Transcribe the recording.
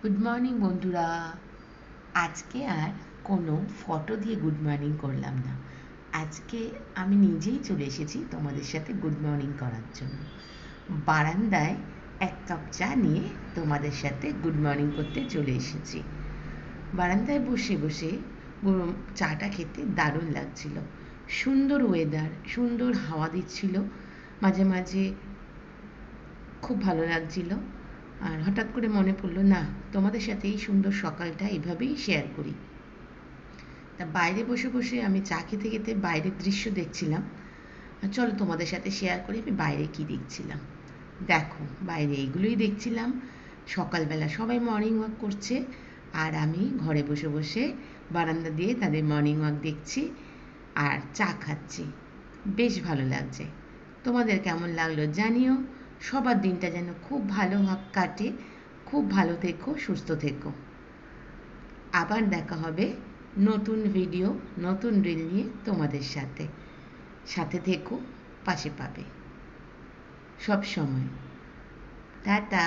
Good morning বন্ধুরা। আজকে আর কোনো ফটো দিয়ে গুড মর্নিং করলাম না। আজকে আমি নিজেই চলে এসেছি তোমাদের সাথে গুড মর্নিং করার জন্য। বারান্দায় এক কাপ চা নিয়ে তোমাদের সাথে গুড মর্নিং করতে চলে এসেছি। বারান্দায় বসে বসে চাটা খেতে দারুণ লাগছিল। সুন্দর ওয়েদার, সুন্দর হাওয়া দিচ্ছিল, মাঝে মাঝে খুব ভালো লাগছিল। আর হঠাৎ করে মনে পড়লো, না, তোমাদের সাথে এই সুন্দর সকালটা এভাবেই শেয়ার করি। তা বাইরে বসে বসে আমি চা খেতে খেতে বাইরের দৃশ্য দেখছিলাম। চলো তোমাদের সাথে শেয়ার করি আমি বাইরে কি দেখছিলাম। দেখো, বাইরে এগুলোই দেখছিলাম। সকালবেলা সবাই মর্নিং ওয়াক করছে, আর আমি ঘরে বসে বসে বারান্দা দিয়ে তাদের মর্নিং ওয়াক দেখছি আর চা খাচ্ছি। বেশ ভালো লাগছে। তোমাদের কেমন লাগলো জানিও। সবার দিনটা যেন খুব ভালো কাটে। খুব ভালো থেকো, সুস্থ থেকো। আবার দেখা হবে নতুন ভিডিও, নতুন রিল নিয়ে তোমাদের সাথে। সাথে থেকো, পাশে পাবে সব সময়। টাটা।